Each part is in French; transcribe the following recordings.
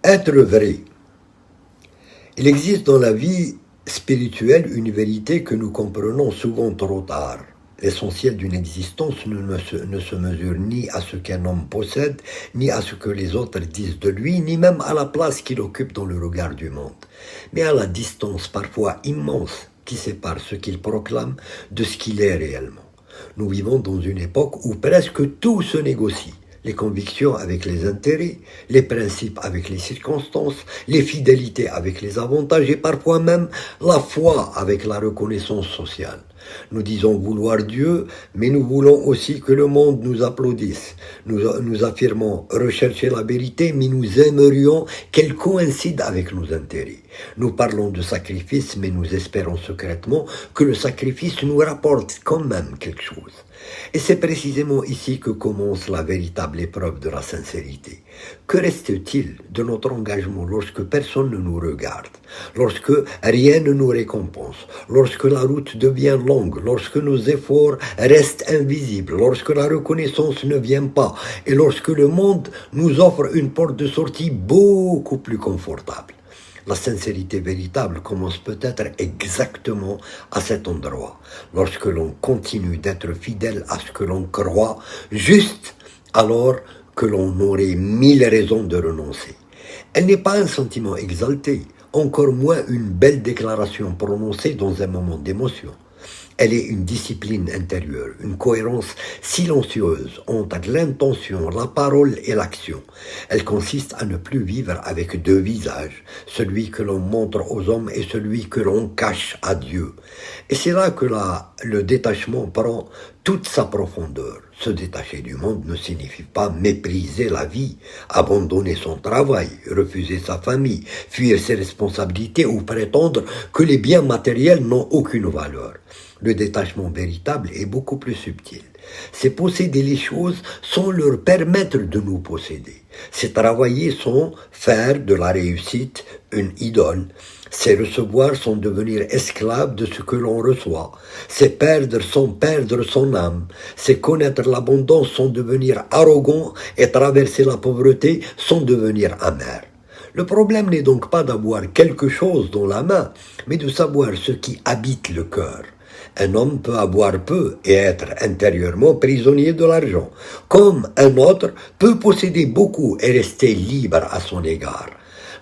Être vrai. Il existe dans la vie spirituelle une vérité que nous comprenons souvent trop tard. L'essentiel d'une existence ne se mesure ni à ce qu'un homme possède, ni à ce que les autres disent de lui, ni même à la place qu'il occupe dans le regard du monde, mais à la distance parfois immense qui sépare ce qu'il proclame de ce qu'il est réellement. Nous vivons dans une époque où presque tout se négocie. Les convictions avec les intérêts, les principes avec les circonstances, les fidélités avec les avantages et parfois même la foi avec la reconnaissance sociale. Nous disons vouloir Dieu, mais nous voulons aussi que le monde nous applaudisse. Nous affirmons rechercher la vérité, mais nous aimerions qu'elle coïncide avec nos intérêts. Nous parlons de sacrifice, mais nous espérons secrètement que le sacrifice nous rapporte quand même quelque chose. Et c'est précisément ici que commence la véritable épreuve de la sincérité. Que reste-t-il de notre engagement lorsque personne ne nous regarde, lorsque rien ne nous récompense, lorsque la route devient longue, lorsque nos efforts restent invisibles, lorsque la reconnaissance ne vient pas et lorsque le monde nous offre une porte de sortie beaucoup plus confortable? La sincérité véritable commence peut-être exactement à cet endroit, lorsque l'on continue d'être fidèle à ce que l'on croit, juste alors que l'on aurait mille raisons de renoncer. Elle n'est pas un sentiment exalté, encore moins une belle déclaration prononcée dans un moment d'émotion. Elle est une discipline intérieure, une cohérence silencieuse entre l'intention, la parole et l'action. Elle consiste à ne plus vivre avec deux visages, celui que l'on montre aux hommes et celui que l'on cache à Dieu. Et c'est là que le détachement prend toute sa profondeur. Se détacher du monde ne signifie pas mépriser la vie, abandonner son travail, refuser sa famille, fuir ses responsabilités ou prétendre que les biens matériels n'ont aucune valeur. Le détachement véritable est beaucoup plus subtil. C'est posséder les choses sans leur permettre de nous posséder. C'est travailler sans faire de la réussite une idole. C'est recevoir sans devenir esclave de ce que l'on reçoit. C'est perdre sans perdre son âme. C'est connaître l'abondance sans devenir arrogant et traverser la pauvreté sans devenir amer. Le problème n'est donc pas d'avoir quelque chose dans la main, mais de savoir ce qui habite le cœur. Un homme peut avoir peu et être intérieurement prisonnier de l'argent, comme un autre peut posséder beaucoup et rester libre à son égard.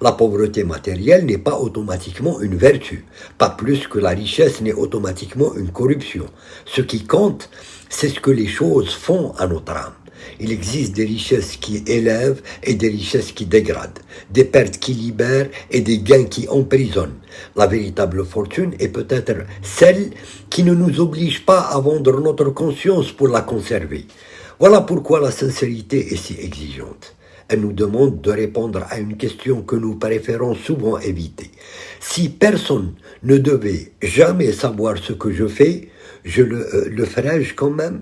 La pauvreté matérielle n'est pas automatiquement une vertu, pas plus que la richesse n'est automatiquement une corruption. Ce qui compte, c'est ce que les choses font à notre âme. Il existe des richesses qui élèvent et des richesses qui dégradent, des pertes qui libèrent et des gains qui emprisonnent. La véritable fortune est peut-être celle qui ne nous oblige pas à vendre notre conscience pour la conserver. Voilà pourquoi la sincérité est si exigeante. Elle nous demande de répondre à une question que nous préférons souvent éviter. Si personne ne devait jamais savoir ce que je fais, le ferais-je quand même ?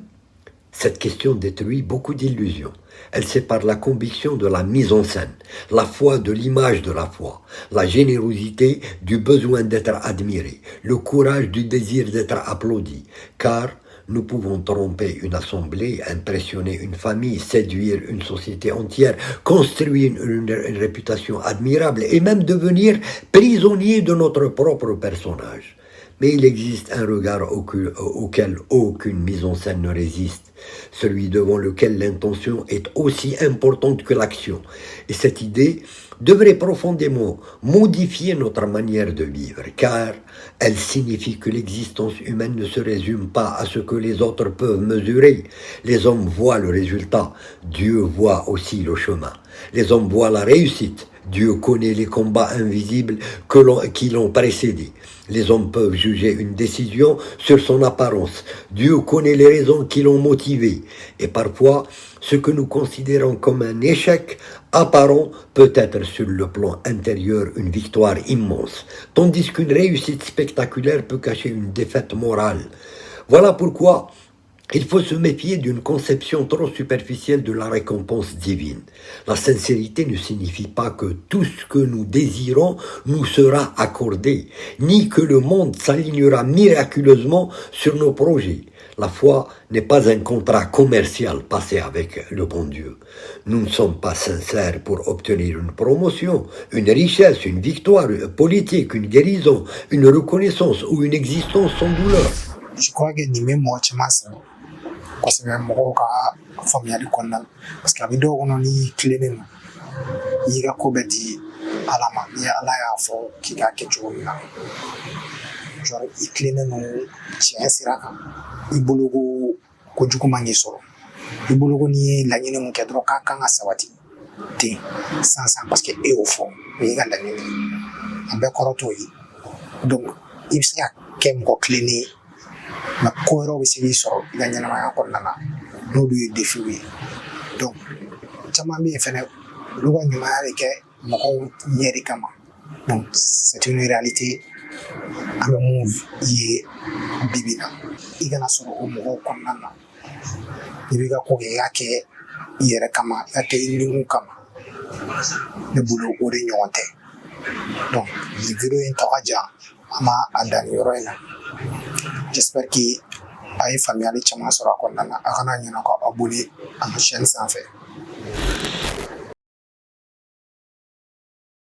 Cette question détruit beaucoup d'illusions. Elle sépare la conviction de la mise en scène, la foi de l'image de la foi, la générosité du besoin d'être admiré, le courage du désir d'être applaudi, car nous pouvons tromper une assemblée, impressionner une famille, séduire une société entière, construire une réputation admirable et même devenir prisonnier de notre propre personnage. Mais il existe un regard auquel aucune mise en scène ne résiste, celui devant lequel l'intention est aussi importante que l'action. Et cette idée devrait profondément modifier notre manière de vivre, car elle signifie que l'existence humaine ne se résume pas à ce que les autres peuvent mesurer. Les hommes voient le résultat, Dieu voit aussi le chemin. Les hommes voient la réussite, Dieu connaît les combats invisibles qui l'ont précédé. Les hommes peuvent juger une décision sur son apparence. Dieu connaît les raisons qui l'ont motivée. Et parfois, ce que nous considérons comme un échec apparent peut être sur le plan intérieur une victoire immense, tandis qu'une réussite spectaculaire peut cacher une défaite morale. Voilà pourquoi Il faut se méfier d'une conception trop superficielle de la récompense divine. La sincérité ne signifie pas que tout ce que nous désirons nous sera accordé, ni que le monde s'alignera miraculeusement sur nos projets. La foi n'est pas un contrat commercial passé avec le bon Dieu. Nous ne sommes pas sincères pour obtenir une promotion, une richesse, une victoire politique, une guérison, une reconnaissance ou une existence sans douleur. Je crois que ni même moi tu m'as parce que mɔgɔw ka faamuyali kɔnɔna na parce que a bɛ dɔw kɔnɔ ni tilennen don i y'i ka ko bɛɛ di ala ma ni ala y'a fɔ k'i k'a kɛ cogo min na genre i tilennen don tiɲɛ sira kan i bolo ko kojugu man k'i sɔrɔ i bolo ko n'i ye laɲini mun kɛ dɔrɔn k'a kan ka sabati ten sansan parce que e y'o fɔ o y'i ka laɲini a bɛɛ kɔrɔ t'o ye donc i bɛ se ka kɛ mɔgɔ tilennen ye mais ko wɛrɛw bɛ se k'i sɔrɔ i ka ɲɛnamaya kɔnɔna na n'olu ye défiw ye donc caman bɛ yen fɛnɛ olu ka ɲumanya bɛ kɛ mɔgɔw ɲɛ de kama donc c'est une réalité an bɛ mun ye bibi na i kana sɔrɔ o mɔgɔw kɔnɔna na i b'i ka ko kɛ i k'a kɛ i yɛrɛ kama i ka kɛ i nikun kama ne bolo o de ɲɔgɔn tɛ donc nin video in tɔ ka jan an b'a a dan nin yɔrɔ in na j'espère que a ye faamuyali caman sɔrɔ a kɔnɔna na a kana ɲinɛ ka abonné an ka chaîne sanfɛ